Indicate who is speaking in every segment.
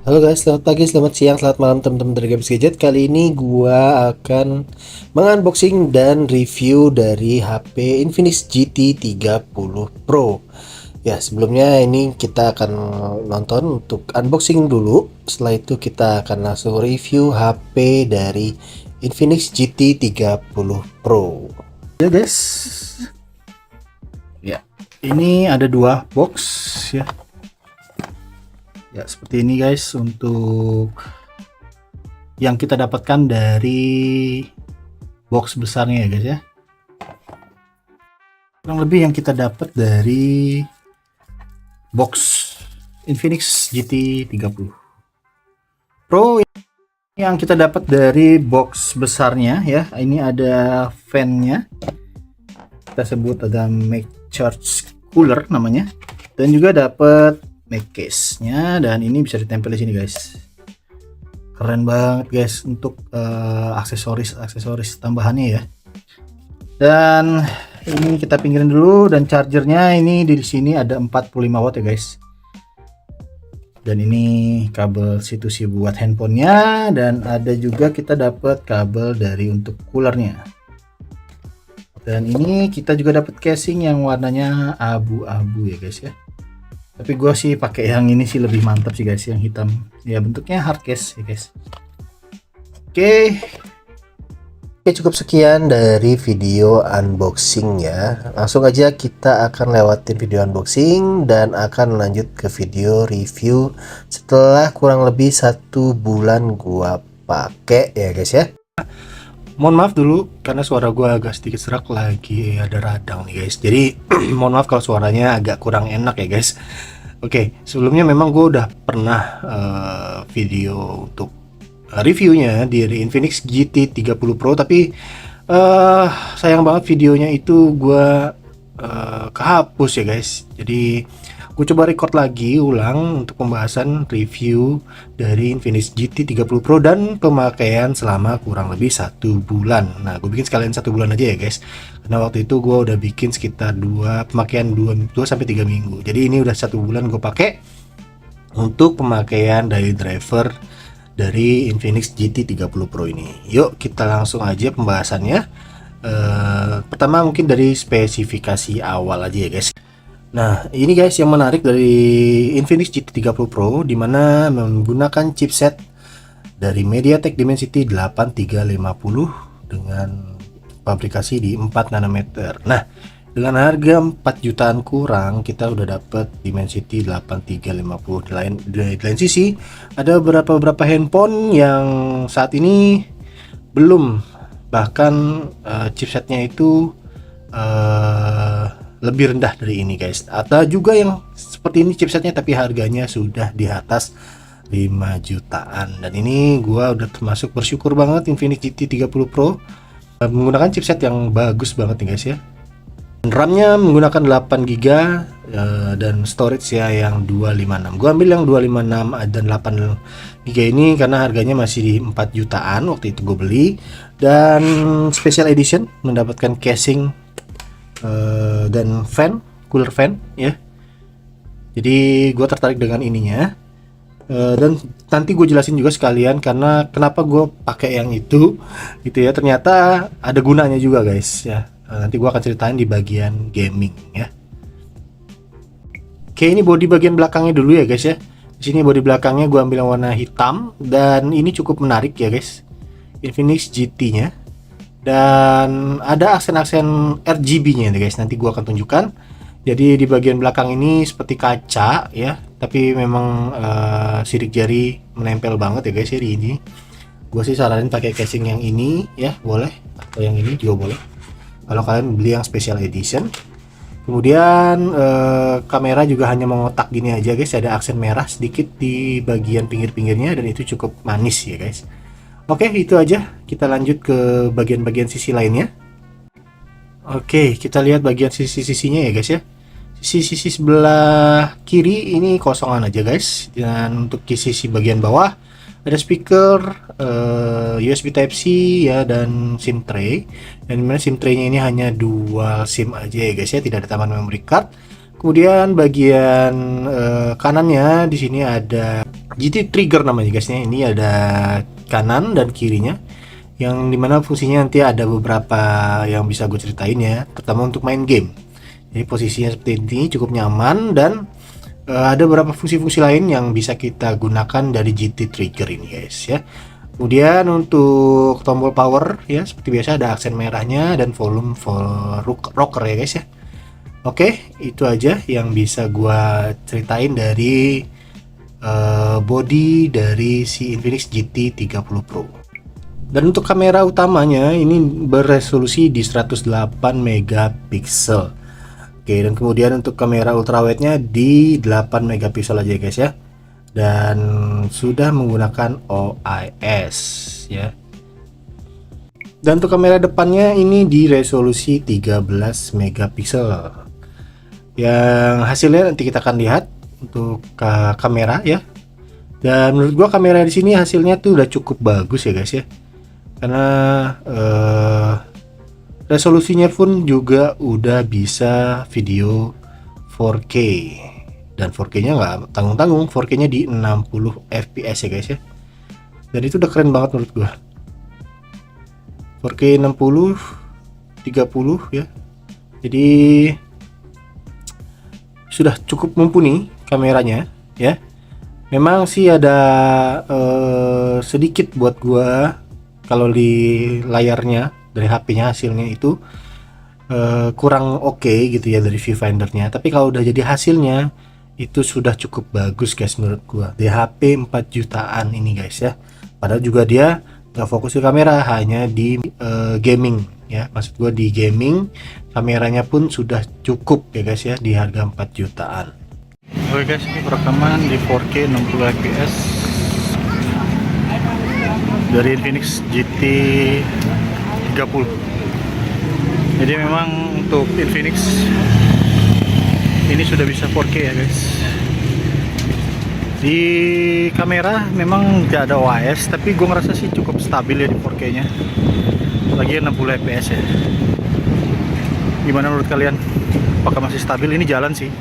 Speaker 1: Halo guys, selamat pagi, selamat siang, selamat malam teman-teman dari Games Gadget. Kali ini gua akan mengunboxing dan review dari HP Infinix GT 30 Pro. Ya, sebelumnya ini kita akan nonton untuk unboxing dulu. Setelah itu kita akan langsung review HP dari Infinix GT 30 Pro. Ya guys. Ya, ini ada dua box ya. Ya, seperti ini guys untuk yang kita dapatkan dari box besarnya ya guys ya. Kurang lebih yang kita dapat dari box Infinix GT 30 Pro yang kita dapat dari box besarnya ya. Ini ada fan-nya. Kita sebut ada Make Charge Cooler namanya. Dan juga dapat make case-nya, dan ini bisa ditempel di sini guys. Keren banget guys untuk aksesoris tambahannya ya. Dan ini kita pinggirin dulu, dan chargernya ini di sini ada 45 watt ya guys. Dan ini kabel C2C buat handphonenya, dan ada juga kita dapat kabel dari untuk coolernya. Dan ini kita juga dapat casing yang warnanya abu-abu ya guys ya. Tapi gue sih pakai yang ini sih lebih mantap sih guys, yang hitam. Ya bentuknya hard case ya guys. Oke, cukup sekian dari video unboxing ya. Langsung aja kita akan lewatin video unboxing dan akan lanjut ke video review setelah kurang lebih 1 bulan gua pakai ya guys ya. Mohon maaf dulu karena suara gua agak sedikit serak, lagi ada radang nih guys. Jadi mohon maaf kalau suaranya agak kurang enak ya guys. Oke, sebelumnya memang gue udah pernah video untuk reviewnya di Infinix GT 30 Pro, tapi sayang banget videonya itu gue kehapus ya guys. Jadi gue coba record lagi ulang untuk pembahasan review dari Infinix GT 30 Pro dan pemakaian selama kurang lebih 1 bulan. Nah, gue bikin sekalian 1 bulan aja ya guys, karena waktu itu gue udah bikin sekitar pemakaian 2 sampai 3 minggu. Jadi ini udah 1 bulan gue pakai untuk pemakaian dari driver dari Infinix GT 30 Pro ini. Yuk kita langsung aja pembahasannya. Pertama mungkin dari spesifikasi awal aja ya guys. Nah, ini guys yang menarik dari Infinix GT 30 Pro, dimana menggunakan chipset dari MediaTek Dimensity 8350 dengan fabrikasi di 4 nanometer. Nah, dengan harga 4 jutaan kurang kita udah dapet Dimensity 8350. Di lain sisi ada beberapa handphone yang saat ini belum, bahkan chipsetnya itu lebih rendah dari ini guys. Ada juga yang seperti ini chipsetnya tapi harganya sudah di atas 5 jutaan. Dan ini gua udah termasuk bersyukur banget Infinix GT 30 Pro menggunakan chipset yang bagus banget nih guys ya. RAM-nya menggunakan 8 GB dan storage ya yang 256. Gua ambil yang 256 dan 8 GB ini karena harganya masih di 4 jutaan waktu itu gue beli. Dan special edition mendapatkan casing dan cooler fan ya. Jadi gue tertarik dengan ininya, dan nanti gue jelasin juga sekalian karena kenapa gue pakai yang itu gitu ya. Ternyata ada gunanya juga guys ya. Nanti gue akan ceritain di bagian gaming ya. Oke, ini bodi bagian belakangnya dulu ya guys ya. Di sini bodi belakangnya gue ambil yang warna hitam, dan ini cukup menarik ya guys, Infinix GT-nya. Dan ada aksen-aksen RGB-nya nih guys, nanti gua akan tunjukkan. Jadi di bagian belakang ini seperti kaca ya, tapi memang sidik jari menempel banget ya guys ya di ini. Gua sih saranin pakai casing yang ini ya, boleh, atau yang ini juga boleh kalau kalian beli yang special edition. Kemudian kamera juga hanya mengotak gini aja guys, ada aksen merah sedikit di bagian pinggir-pinggirnya, dan itu cukup manis ya guys. Oke, itu aja. Kita lanjut ke bagian-bagian sisi lainnya. Oke, kita lihat bagian sisi-sisinya ya guys ya. Sisi-sisi sebelah kiri ini kosongan aja guys. Dan untuk sisi bagian bawah ada speaker, USB Type-C ya, dan SIM tray. Dan dimana SIM tray-nya ini hanya dual SIM aja ya guys ya, tidak ada tambahan memory card. Kemudian bagian kanannya di sini ada GT trigger namanya guysnya. Ini ada kanan dan kirinya, yang dimana fungsinya nanti ada beberapa yang bisa gue ceritain ya, terutama untuk main game. Jadi posisinya seperti ini cukup nyaman, dan ada beberapa fungsi-fungsi lain yang bisa kita gunakan dari GT trigger ini guys ya. Kemudian untuk tombol power ya, seperti biasa ada aksen merahnya dan volume for rocker ya guys ya. Oke, itu aja yang bisa gua ceritain dari body dari si Infinix GT 30 Pro. Dan untuk kamera utamanya ini beresolusi di 108 megapiksel. Oke, dan kemudian untuk kamera ultrawide-nya di 8 megapiksel aja guys ya. Dan sudah menggunakan OIS ya. Dan untuk kamera depannya ini di resolusi 13 megapiksel. Yang hasilnya nanti kita akan lihat untuk kamera ya. Dan menurut gua kamera di sini hasilnya tuh udah cukup bagus ya guys ya. Karena resolusinya pun juga udah bisa video 4K. Dan 4K-nya nggak tanggung-tanggung, 4K-nya di 60 fps ya guys ya. Dan itu udah keren banget menurut gua. 4K 60 30 ya. Jadi sudah cukup mumpuni kameranya ya. Memang sih ada sedikit buat gua kalau di layarnya dari HP-nya hasilnya itu kurang oke gitu ya dari viewfindernya. Tapi kalau udah jadi hasilnya itu sudah cukup bagus guys menurut gua. Di HP 4 jutaan ini guys ya. Padahal juga dia nggak fokus ke kamera, hanya di gaming ya. Maksud gua di gaming kameranya pun sudah cukup ya guys ya, di harga 4 jutaan. Oke guys, ini perekaman di 4K 60 fps dari Infinix GT 30. Jadi memang untuk Infinix ini sudah bisa 4K ya guys. Di kamera memang tidak ada OIS, tapi gue ngerasa sih cukup stabil ya di 4K nya. Lagi 60 fps ya. Gimana menurut kalian? Apakah masih stabil? Ini jalan sih,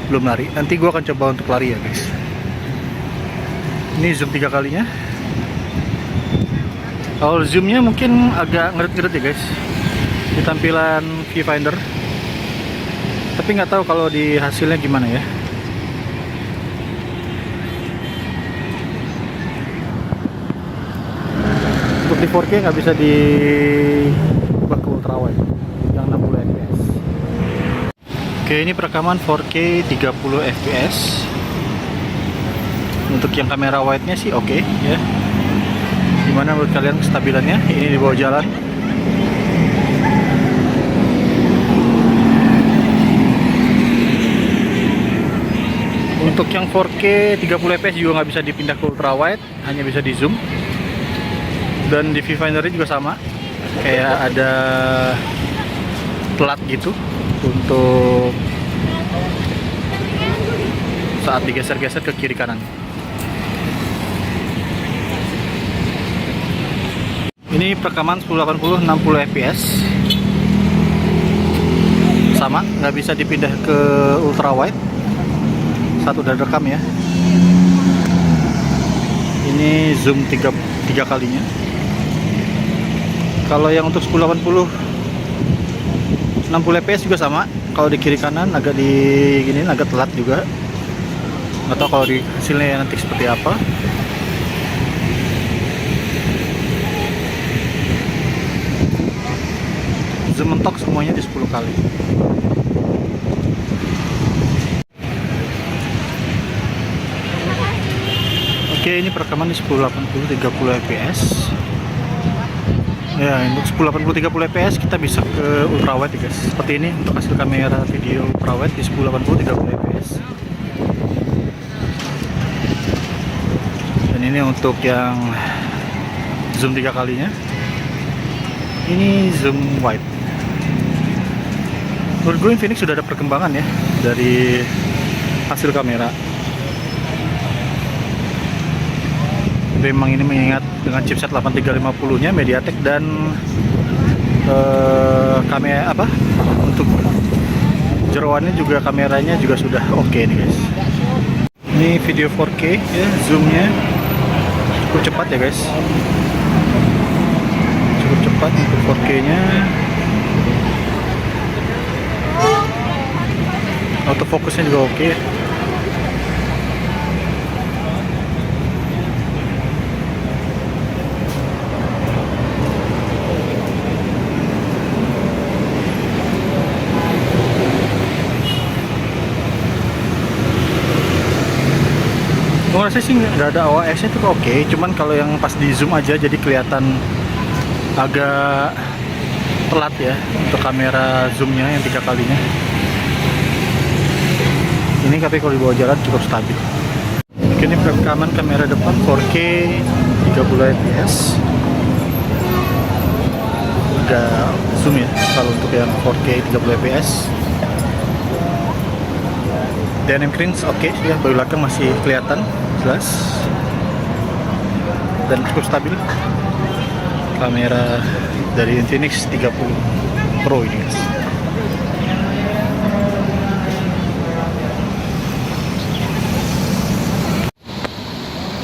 Speaker 1: belum lari. Nanti gue akan coba untuk lari ya guys. Ini zoom 3 kalinya. Kalau zoomnya mungkin agak ngeret-ngeret ya guys di tampilan viewfinder. Tapi nggak tahu kalau di hasilnya gimana ya. Untuk di 4K nggak bisa diubah ke ultrawide yang 60 fps. Oke, ini perekaman 4K 30 fps. Untuk yang kamera wide-nya sih oke ya. Gimana menurut kalian kestabilannya? Ini di bawah jalan. Untuk yang 4K 30 fps juga nggak bisa dipindah ke ultrawide, hanya bisa di zoom. Dan di viewfindernya juga sama, kayak ada plat gitu untuk saat digeser-geser ke kiri kanan. Ini perekaman 1080 60 fps, sama, nggak bisa dipindah ke ultrawide. Satu udah rekam ya. Ini zoom 3 kalinya. Kalau yang untuk 1080 60 fps juga sama. Kalau di kiri kanan agak di gini, agak telat juga. Nggak tahu kalau di hasilnya nanti seperti apa. Zoom mentok semuanya di 10 kali. Oke, ini perekaman di 1080 30 fps. Ya, untuk 1080 30 fps kita bisa ke ultrawide ya guys. Seperti ini untuk hasil kamera video ultrawide di 1080 30 fps. Dan ini untuk yang zoom 3 kalinya. Ini zoom wide. Menurut gue Infinix sudah ada perkembangan ya dari hasil kamera. Memang ini mengingat dengan chipset 8350 nya MediaTek dan kamera untuk jeroannya juga, kameranya juga sudah oke nih guys. Ini video 4K ya, zoomnya cukup cepat ya guys, cukup cepat untuk 4K nya. Autofocusnya juga oke. Rasanya sih nggak ada OIS nya tuh oke, cuman kalau yang pas di zoom aja jadi kelihatan agak telat ya untuk kamera zoomnya yang 3 kalinya. Ini tapi kalau di bawah jalan cukup stabil. Oke, ini perekaman kamera depan 4K 30 fps. Udah zoom ya kalau untuk yang 4K 30 fps. Dynamic range oke ya, baru belakang masih kelihatan jelas dan cukup stabil. Kamera dari Infinix 30 Pro ini guys.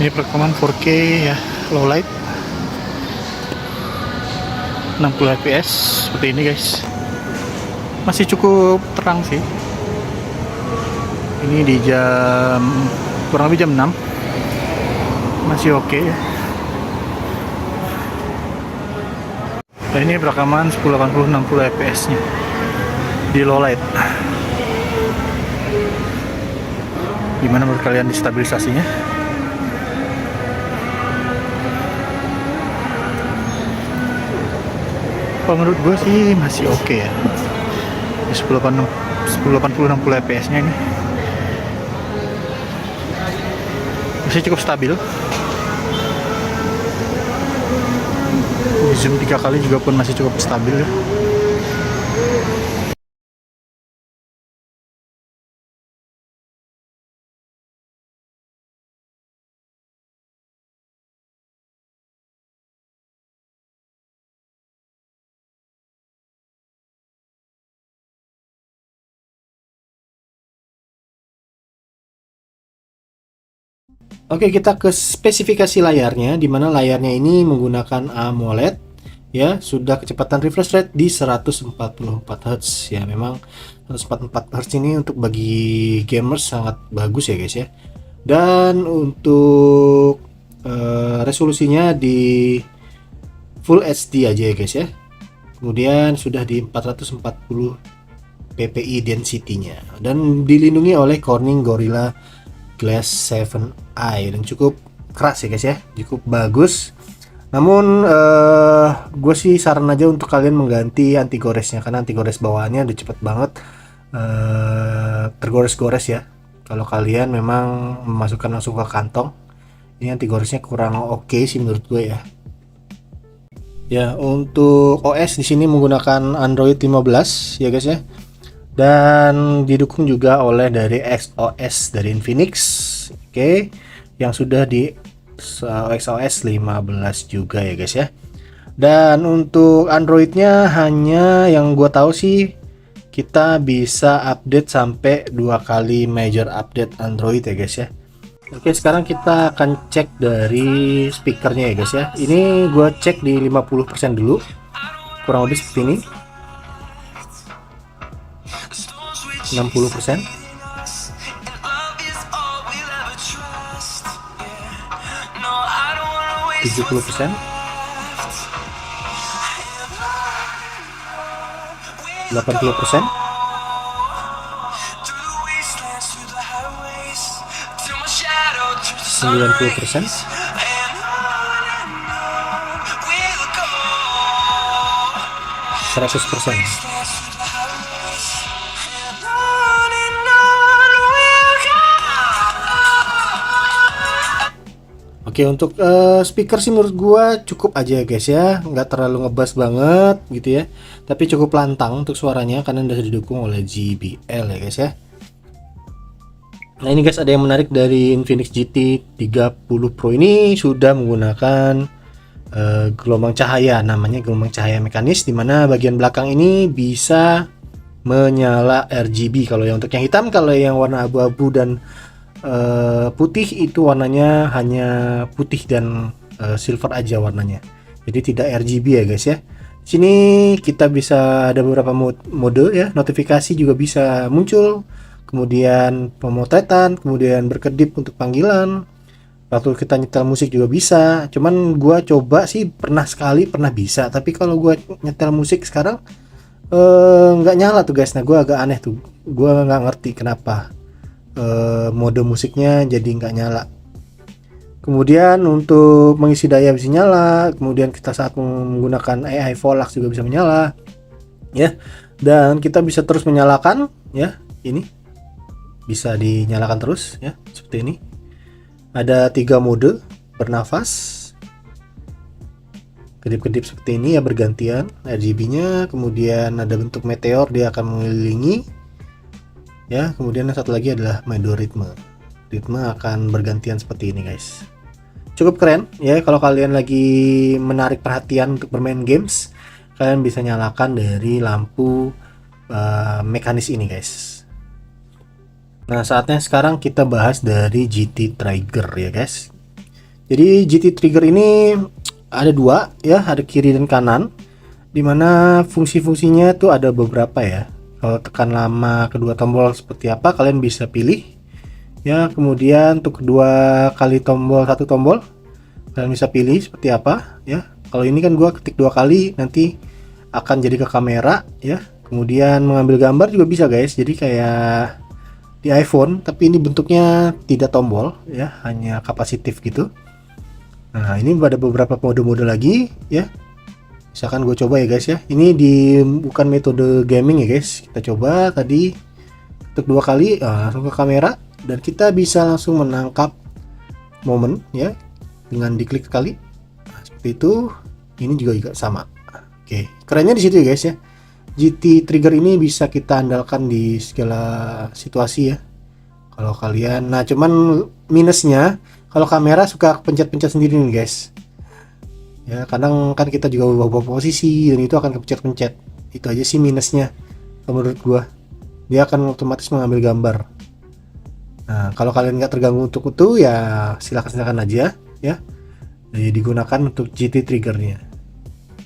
Speaker 1: Ini perekaman 4K ya, low light 60 fps seperti ini guys. Masih cukup terang sih. Ini di jam kurang lebih jam 6, masih oke. Nah, ini perekaman 1080 60 fps nya di low light. Gimana menurut kalian di stabilisasinya? Kalau menurut gue sih masih oke ya. Di 1080 60 fps nya ini masih cukup stabil. Di zoom 3 kali juga pun masih cukup stabil ya. Oke, kita ke spesifikasi layarnya, di mana layarnya ini menggunakan AMOLED ya, sudah kecepatan refresh rate di 144 Hz ya. Memang 144 Hz ini untuk bagi gamers sangat bagus ya guys ya. Dan untuk resolusinya di Full HD aja ya guys ya. Kemudian sudah di 440 ppi density-nya dan dilindungi oleh Corning Gorilla Glass 7i dan cukup keras ya guys ya, cukup bagus. Namun gue sih saran aja untuk kalian mengganti anti goresnya, karena anti gores bawaannya udah cepet banget tergores-gores ya. Kalau kalian memang memasukkan langsung ke kantong, ini anti goresnya kurang oke sih menurut gue ya. Ya, untuk OS di sini menggunakan Android 15 ya guys ya. Dan didukung juga oleh dari XOS dari Infinix, oke, yang sudah di XOS 15 juga ya guys ya. Dan untuk Androidnya hanya yang gue tahu sih kita bisa update sampai 2 kali major update Android ya guys ya. Oke, sekarang kita akan cek dari speakernya ya guys ya. Ini gue cek di 50% dulu, kurang lebih seperti ini. 60%, 70%, 80%, 90%, 100%. Oke, untuk speaker sih menurut gua cukup aja guys ya, nggak terlalu ngebass banget gitu ya, tapi cukup lantang untuk suaranya karena udah didukung oleh JBL ya guys ya. Nah ini guys, ada yang menarik dari Infinix GT 30 Pro ini sudah menggunakan gelombang cahaya, namanya gelombang cahaya mekanis, dimana bagian belakang ini bisa menyala RGB. Kalau yang untuk yang hitam, kalau yang warna abu-abu dan putih itu warnanya hanya putih dan silver aja warnanya. Jadi tidak RGB ya guys ya. Sini kita bisa ada beberapa mode ya, notifikasi juga bisa muncul, kemudian pemotretan, kemudian berkedip untuk panggilan. Waktu kita nyetel musik juga bisa. Cuman gua coba sih pernah bisa, tapi kalau gua nyetel musik sekarang nggak nyala tuh guys. Nah gua agak aneh tuh, gua nggak ngerti kenapa mode musiknya jadi nggak nyala. Kemudian untuk mengisi daya bisa nyala, kemudian kita saat menggunakan AI Volax juga bisa menyala ya, dan kita bisa terus menyalakan ya, ini bisa dinyalakan terus ya, seperti ini. Ada 3 mode bernafas, kedip-kedip seperti ini ya, bergantian RGB-nya, kemudian ada bentuk meteor, dia akan mengelilingi ya, kemudian yang satu lagi adalah mode ritme akan bergantian seperti ini guys. Cukup keren ya, kalau kalian lagi menarik perhatian untuk bermain games, kalian bisa nyalakan dari lampu mekanis ini guys. Nah saatnya sekarang kita bahas dari GT Trigger ya guys. Jadi GT Trigger ini ada 2 ya, ada kiri dan kanan, dimana fungsi-fungsinya tuh ada beberapa ya. Kalau tekan lama kedua tombol seperti apa kalian bisa pilih ya, kemudian untuk kedua kali satu tombol kalian bisa pilih seperti apa ya. Kalau ini kan gua ketik 2 kali nanti akan jadi ke kamera ya, kemudian mengambil gambar juga bisa guys, jadi kayak di iPhone tapi ini bentuknya tidak tombol ya, hanya kapasitif gitu. Nah ini ada beberapa mode-mode lagi ya, misalkan gue coba ya guys ya, ini bukan metode gaming ya guys, kita coba tadi ketik 2 kali langsung ke kamera, dan kita bisa langsung menangkap momen ya dengan diklik sekali. Nah, seperti itu. Ini juga sama. Oke, kerennya di situ ya guys ya. GT Trigger ini bisa kita andalkan di segala situasi ya. Kalau kalian, nah cuman minusnya kalau kamera suka pencet-pencet sendiri nih guys. Ya, kadang kan kita juga bawa posisi dan itu akan kepencet-pencet. Itu aja sih minusnya menurut gua. Dia akan otomatis mengambil gambar. Nah, kalau kalian nggak terganggu untuk itu ya silakan aja ya. Jadi digunakan untuk GT Triggernya.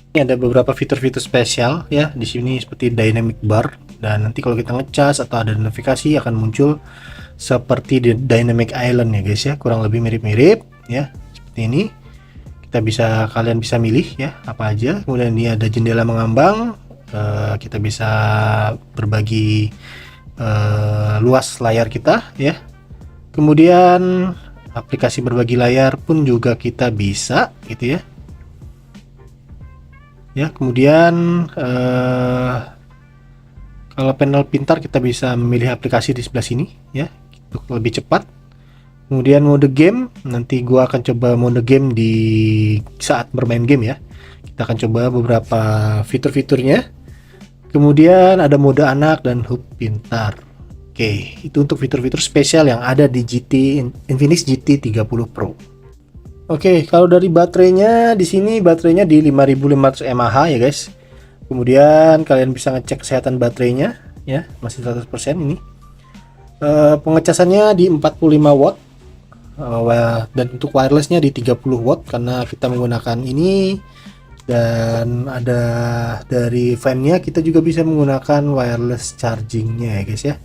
Speaker 1: Ini ada beberapa fitur-fitur spesial ya di sini seperti dynamic bar, dan nanti kalau kita ngecas atau ada notifikasi akan muncul seperti di dynamic island ya guys ya, kurang lebih mirip-mirip ya seperti ini. Kalian bisa milih ya apa aja. Kemudian ini ada jendela mengambang, kita bisa berbagi luas layar kita ya. Kemudian aplikasi berbagi layar pun juga kita bisa gitu ya. Ya, kemudian kalau panel pintar kita bisa memilih aplikasi di sebelah sini ya untuk lebih cepat. Kemudian mode game, nanti gua akan coba mode game di saat bermain game ya. Kita akan coba beberapa fitur-fiturnya. Kemudian ada mode anak dan hub pintar. Oke, itu untuk fitur-fitur spesial yang ada di Infinix GT 30 Pro. Oke, kalau dari baterainya di sini baterainya di 5500 mAh ya guys. Kemudian kalian bisa ngecek kesehatan baterainya ya, masih 100% ini. Pengecasannya di 45 watt. Dan untuk wirelessnya di 30 watt karena kita menggunakan ini, dan ada dari fan-nya kita juga bisa menggunakan wireless chargingnya ya guys ya.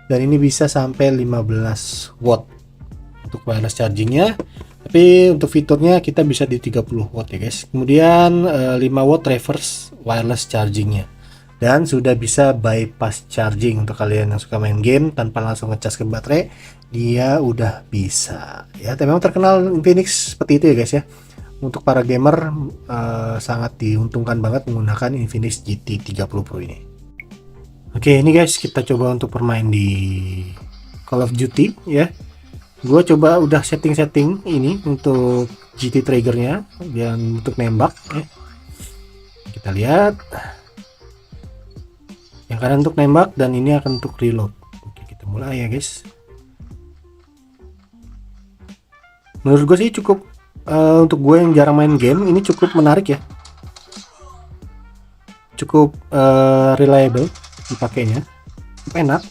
Speaker 1: Dan ini bisa sampai 15 watt untuk wireless chargingnya, tapi untuk fiturnya kita bisa di 30 watt ya guys. Kemudian 5 watt reverse wireless chargingnya, dan sudah bisa bypass charging untuk kalian yang suka main game tanpa langsung ngecas ke baterai, dia udah bisa ya. Tapi memang terkenal Infinix seperti itu ya guys ya. Untuk para gamer sangat diuntungkan banget menggunakan Infinix GT 30 Pro ini. Oke, ini guys kita coba untuk bermain di Call of Duty ya. Gue coba udah setting ini untuk GT Triggernya dan untuk nembak ya. Kita lihat yang kanan untuk nembak dan ini akan untuk reload. Oke, kita mulai ya guys. Menurut gue sih cukup untuk gue yang jarang main game ini cukup menarik ya, cukup reliable dipakainya, enak.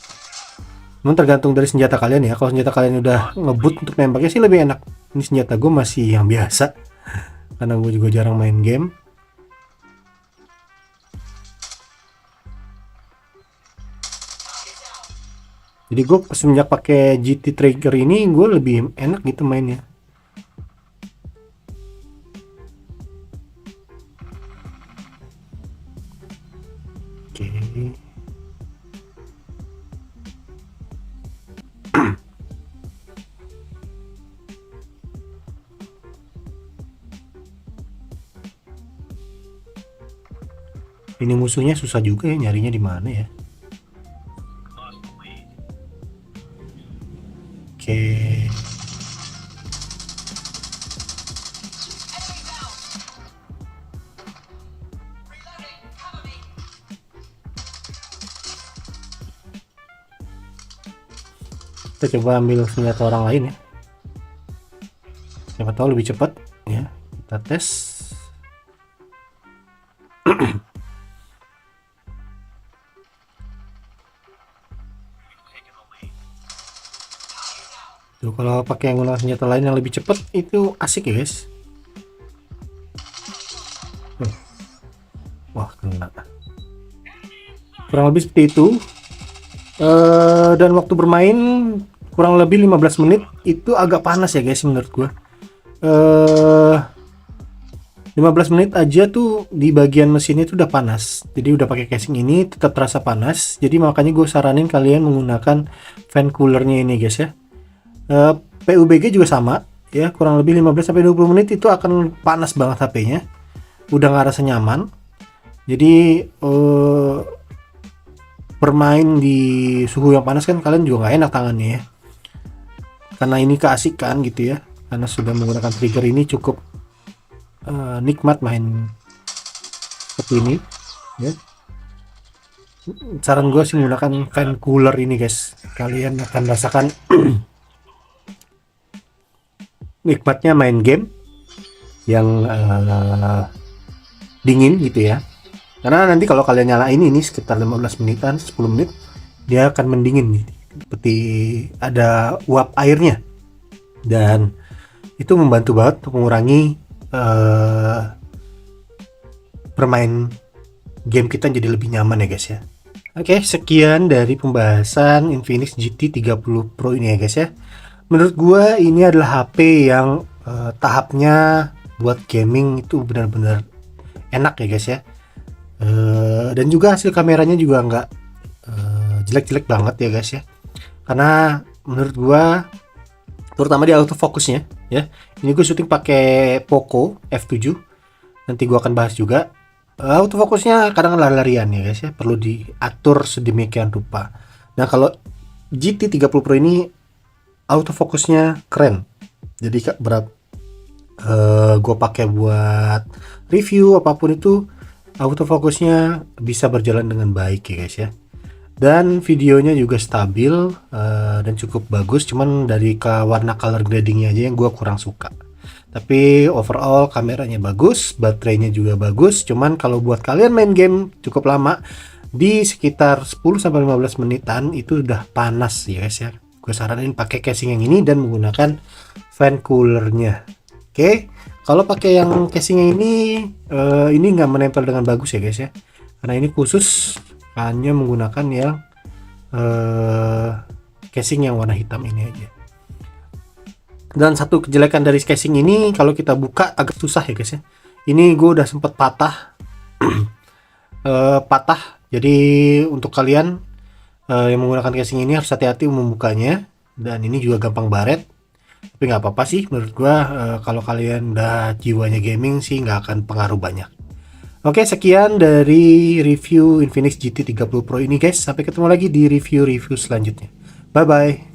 Speaker 1: Cuman tergantung dari senjata kalian ya. Kalau senjata kalian udah ngebut untuk nembaknya sih lebih enak. Ini senjata gue masih yang biasa, karena gue juga jarang main game. Jadi gue semenjak pakai GT Trigger ini gue lebih enak gitu mainnya. Oke. Ini musuhnya susah juga ya, nyarinya di mana ya. Oke. Kita coba ambil senjata orang lain ya. Siapa tahu lebih cepat ya. Kita tes. Tuh, kalau pakai menggunakan senjata lain yang lebih cepat itu asik ya guys. Wah, kena. Kurang lebih seperti itu. Dan waktu bermain kurang lebih 15 menit. Itu agak panas ya guys menurut gua. 15 menit aja tuh di bagian mesinnya itu udah panas. Jadi udah pakai casing ini tetap terasa panas. Jadi makanya gue saranin kalian menggunakan fan coolernya ini guys ya. PUBG juga sama ya, kurang lebih 15-20 menit itu akan panas banget HP-nya. Udah nggak rasa nyaman. Jadi bermain di suhu yang panas kan kalian juga nggak enak tangannya ya. Karena ini keasikan gitu ya. Karena sudah menggunakan trigger ini cukup nikmat main seperti ini ya. Saran gue sih menggunakan fan cooler ini guys, kalian akan rasakan nikmatnya main game yang dingin gitu ya. Karena nanti kalau kalian nyalain ini sekitar 15 menitan, 10 menit dia akan mendingin nih, seperti ada uap airnya, dan itu membantu banget untuk mengurangi bermain game kita jadi lebih nyaman ya guys ya. Oke, sekian dari pembahasan Infinix GT 30 Pro ini ya guys ya. Menurut gua ini adalah HP yang tahapnya buat gaming itu benar-benar enak ya guys ya. Dan juga hasil kameranya juga nggak jelek-jelek banget ya guys ya. Karena menurut gua terutama di autofocusnya ya. Ini gue syuting pakai Poco F7. Nanti gue akan bahas juga. Autofocusnya kadang lari-larian ya guys ya, perlu diatur sedemikian rupa. Nah, kalau GT 30 Pro ini autofocusnya keren. Jadi gue pakai buat review apapun itu, autofocusnya bisa berjalan dengan baik ya guys ya. Dan videonya juga stabil dan cukup bagus, cuman dari warna color gradingnya aja yang gue kurang suka. Tapi overall kameranya bagus, baterainya juga bagus. Cuman kalau buat kalian main game cukup lama, di sekitar 10-15 menitan itu udah panas ya guys ya. Gue saranin pakai casing yang ini dan menggunakan fan coolernya. Oke, kalau pakai yang casing yang ini nggak menempel dengan bagus ya guys ya. Karena ini khusus hanya menggunakan yang casing yang warna hitam ini aja. Dan satu kejelekan dari casing ini, kalau kita buka agak susah ya guys ya. Ini gue udah sempet patah patah. Jadi untuk kalian yang menggunakan casing ini harus hati-hati membukanya. Dan ini juga gampang baret, tapi nggak apa-apa sih menurut gue. Kalau kalian udah jiwanya gaming sih nggak akan pengaruh banyak. Oke, sekian dari review Infinix GT 30 Pro ini guys. Sampai ketemu lagi di review-review selanjutnya. Bye bye.